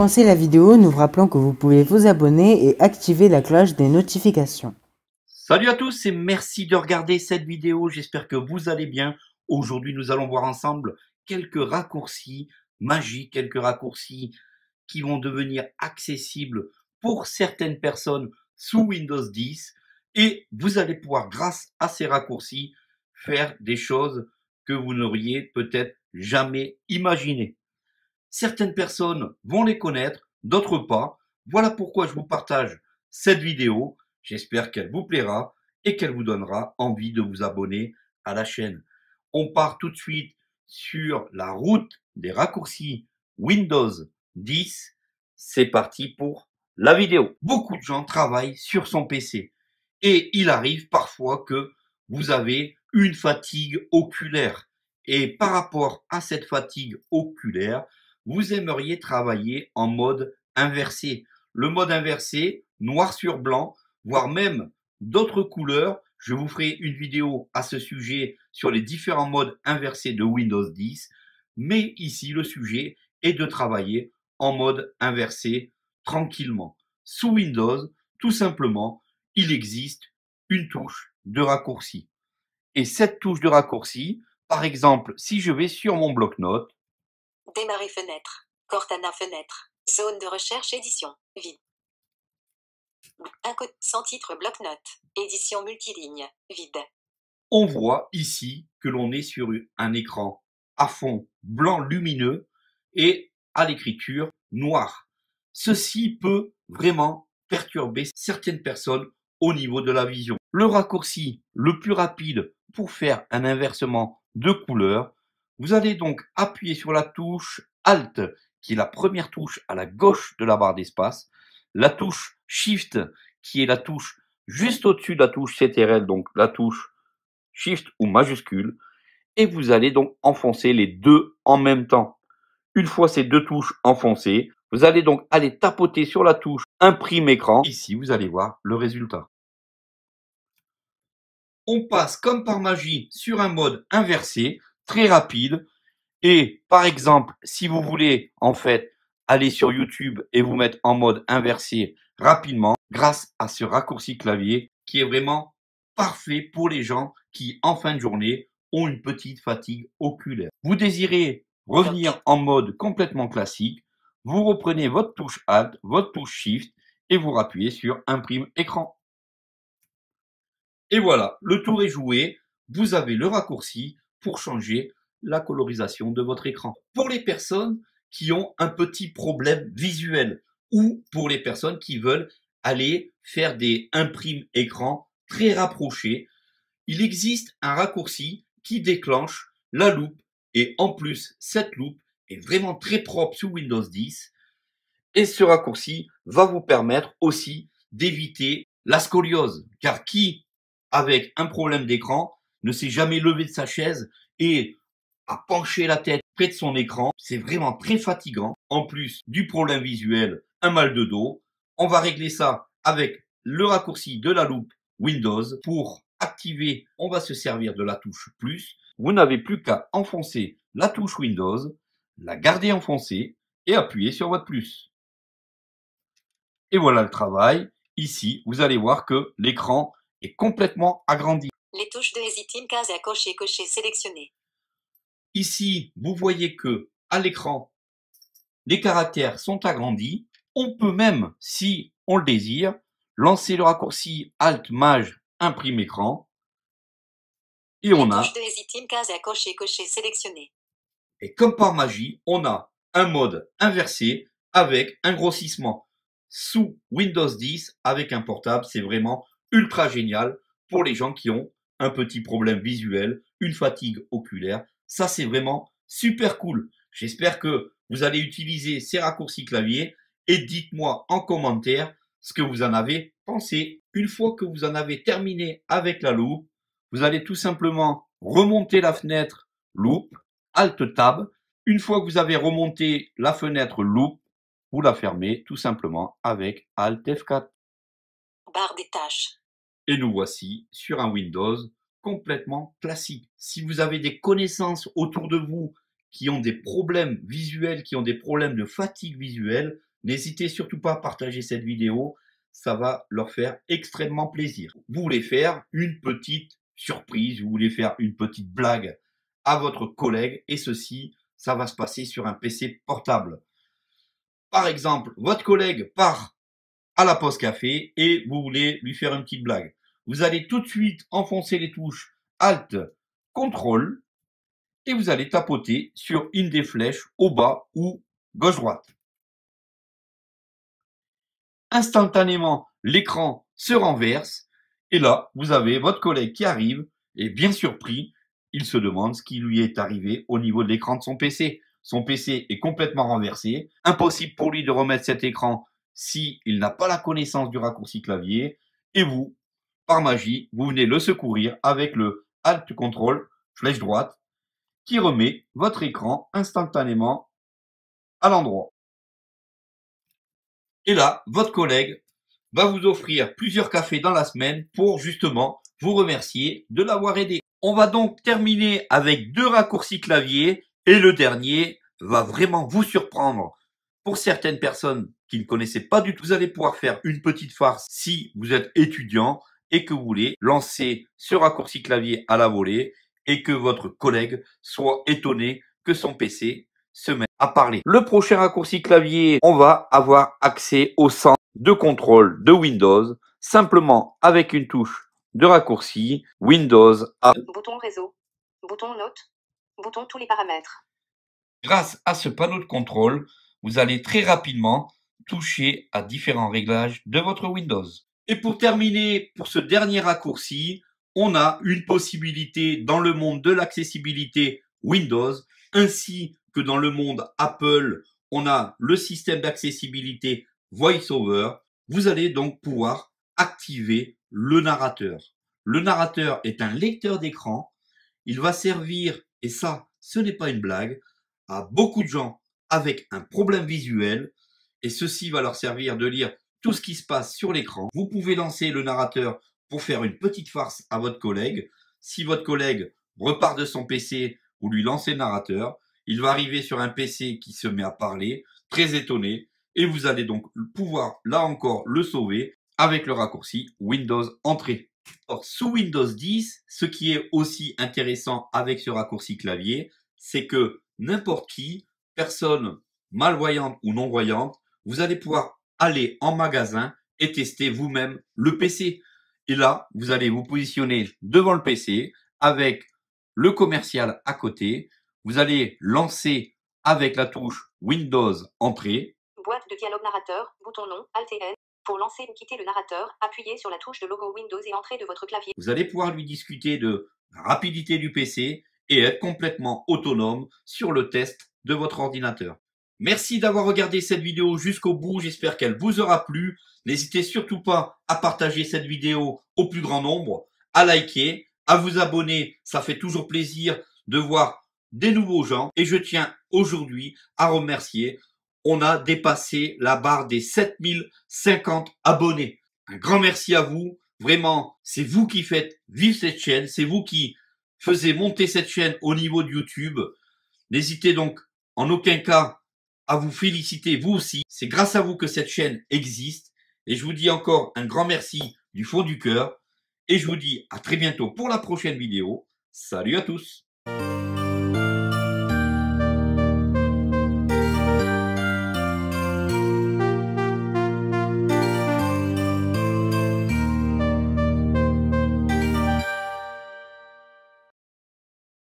commencer la vidéo, nous vous rappelons que vous pouvez vous abonner et activer la cloche des notifications. Salut à tous et merci de regarder cette vidéo, j'espère que vous allez bien. Aujourd'hui, nous allons voir ensemble quelques raccourcis magiques, quelques raccourcis qui vont devenir accessibles pour certaines personnes sous Windows 10. Et vous allez pouvoir, grâce à ces raccourcis, faire des choses que vous n'auriez peut-être jamais imaginées. Certaines personnes vont les connaître, d'autres pas. Voilà pourquoi je vous partage cette vidéo. J'espère qu'elle vous plaira et qu'elle vous donnera envie de vous abonner à la chaîne. On part tout de suite sur la route des raccourcis Windows 10. C'est parti pour la vidéo. Beaucoup de gens travaillent sur son PC et il arrive parfois que vous avez une fatigue oculaire. Et par rapport à cette fatigue oculaire, vous aimeriez travailler en mode inversé. Le mode inversé, noir sur blanc, voire même d'autres couleurs. Je vous ferai une vidéo à ce sujet sur les différents modes inversés de Windows 10. Mais ici, le sujet est de travailler en mode inversé tranquillement. Sous Windows, tout simplement, il existe une touche de raccourci. Et cette touche de raccourci, par exemple, si je vais sur mon bloc-notes, démarrer fenêtre, Cortana fenêtre, zone de recherche édition, vide. Un code sans titre bloc-notes, édition multiligne, vide. on voit ici que l'on est sur un écran à fond blanc lumineux et à l'écriture noire. Ceci peut vraiment perturber certaines personnes au niveau de la vision. Le raccourci le plus rapide pour faire un inversement de couleur, vous allez donc appuyer sur la touche Alt, qui est la première touche à la gauche de la barre d'espace, la touche Shift, qui est la touche juste au-dessus de la touche CTRL, donc la touche Shift ou majuscule, et vous allez donc enfoncer les deux en même temps. Une fois ces deux touches enfoncées, vous allez donc aller tapoter sur la touche Imprime écran. Ici, vous allez voir le résultat. On passe comme par magie sur un mode inversé, très rapide. Et par exemple, si vous voulez en fait aller sur YouTube et vous mettre en mode inversé rapidement, grâce à ce raccourci clavier qui est vraiment parfait pour les gens qui, en fin de journée, ont une petite fatigue oculaire. Vous désirez revenir en mode complètement classique, vous reprenez votre touche Alt, votre touche Shift et vous appuyez sur Imprime écran. Et voilà, le tour est joué. Vous avez le raccourci pour changer la colorisation de votre écran. Pour les personnes qui ont un petit problème visuel ou pour les personnes qui veulent aller faire des imprimes écran très rapprochés, il existe un raccourci qui déclenche la loupe et en plus cette loupe est vraiment très propre sous Windows 10 et ce raccourci va vous permettre aussi d'éviter la scoliose car qui avec un problème d'écran ne s'est jamais levé de sa chaise et a penché la tête près de son écran, c'est vraiment très fatigant. En plus du problème visuel, un mal de dos. On va régler ça avec le raccourci de la loupe Windows. Pour activer, on va se servir de la touche plus. Vous n'avez plus qu'à enfoncer la touche Windows, la garder enfoncée et appuyer sur votre plus. Et voilà le travail. Ici, vous allez voir que l'écran est complètement agrandi. Les touches de Hesitim, case à cocher, cocher, sélectionner. Ici, vous voyez que à l'écran, les caractères sont agrandis. On peut même, si on le désire, lancer le raccourci Alt Maj Imprime écran. Et on a, touche de Hesitim, case à cocher, cocher, sélectionner. Et comme par magie, on a un mode inversé avec un grossissement. Sous Windows 10 avec un portable, c'est vraiment ultra génial pour les gens qui ont un petit problème visuel, une fatigue oculaire. Ça, c'est vraiment super cool. J'espère que vous allez utiliser ces raccourcis clavier et dites-moi en commentaire ce que vous en avez pensé. Une fois que vous en avez terminé avec la loupe, vous allez tout simplement remonter la fenêtre loupe, Alt Tab. Une fois que vous avez remonté la fenêtre loupe, vous la fermez tout simplement avec Alt F4. Barre des tâches. Et nous voici sur un Windows complètement classique. Si vous avez des connaissances autour de vous qui ont des problèmes visuels, qui ont des problèmes de fatigue visuelle, N'hésitez surtout pas à partager cette vidéo, ça va leur faire extrêmement plaisir. Vous voulez faire une petite surprise, vous voulez faire une petite blague à votre collègue et ceci, ça va se passer sur un PC portable. Par exemple, votre collègue part à la pause café et vous voulez lui faire une petite blague. Vous allez tout de suite enfoncer les touches Alt, CTRL et vous allez tapoter sur une des flèches au bas ou gauche-droite. Instantanément, l'écran se renverse et là, vous avez votre collègue qui arrive et bien surpris, il se demande ce qui lui est arrivé au niveau de l'écran de son PC. Son PC est complètement renversé, impossible pour lui de remettre cet écran s'il n'a pas la connaissance du raccourci clavier et vous, par magie, vous venez le secourir avec le Alt CTRL flèche droite qui remet votre écran instantanément à l'endroit. Et là, votre collègue va vous offrir plusieurs cafés dans la semaine pour justement vous remercier de l'avoir aidé. On va donc terminer avec 2 raccourcis clavier et le dernier va vraiment vous surprendre. Pour certaines personnes qui ne connaissaient pas du tout, vous allez pouvoir faire une petite farce si vous êtes étudiant et que vous voulez lancer ce raccourci clavier à la volée et que votre collègue soit étonné que son PC se mette à parler. Le prochain raccourci clavier, on va avoir accès au centre de contrôle de Windows, simplement avec une touche de raccourci Windows A. Bouton réseau. Bouton note. Bouton tous les paramètres. Grâce à ce panneau de contrôle, vous allez très rapidement toucher à différents réglages de votre Windows. Et pour terminer, pour ce dernier raccourci, on a une possibilité dans le monde de l'accessibilité Windows, ainsi que dans le monde Apple, on a le système d'accessibilité VoiceOver. Vous allez donc pouvoir activer le narrateur. Le narrateur est un lecteur d'écran. Il va servir, et ça, ce n'est pas une blague, à beaucoup de gens avec un problème visuel. Et ceci va leur servir de lire tout ce qui se passe sur l'écran. Vous pouvez lancer le narrateur pour faire une petite farce à votre collègue. Si votre collègue repart de son PC, vous lui lancez le narrateur. Il va arriver sur un PC qui se met à parler, très étonné. Et vous allez donc pouvoir, là encore, le sauver avec le raccourci Windows Entrée. Or, sous Windows 10, ce qui est aussi intéressant avec ce raccourci clavier, c'est que n'importe qui, personne malvoyante ou non-voyante, vous allez pouvoir aller en magasin et tester vous-même le PC. Et là, vous allez vous positionner devant le PC avec le commercial à côté. Vous allez lancer avec la touche Windows Entrée. Boîte de dialogue narrateur, bouton nom, Alt et N. Pour lancer ou quitter le narrateur, appuyez sur la touche de logo Windows et entrée de votre clavier. Vous allez pouvoir lui discuter de la rapidité du PC et être complètement autonome sur le test de votre ordinateur. Merci d'avoir regardé cette vidéo jusqu'au bout, j'espère qu'elle vous aura plu. N'hésitez surtout pas à partager cette vidéo au plus grand nombre, à liker, à vous abonner, ça fait toujours plaisir de voir des nouveaux gens. Et je tiens aujourd'hui à remercier, on a dépassé la barre des 7050 abonnés. Un grand merci à vous, vraiment, c'est vous qui faites vivre cette chaîne, c'est vous qui faisiez monter cette chaîne au niveau de YouTube. N'hésitez donc en aucun cas à vous féliciter vous aussi. C'est grâce à vous que cette chaîne existe. Et je vous dis encore un grand merci du fond du cœur. Et je vous dis à très bientôt pour la prochaine vidéo. Salut à tous!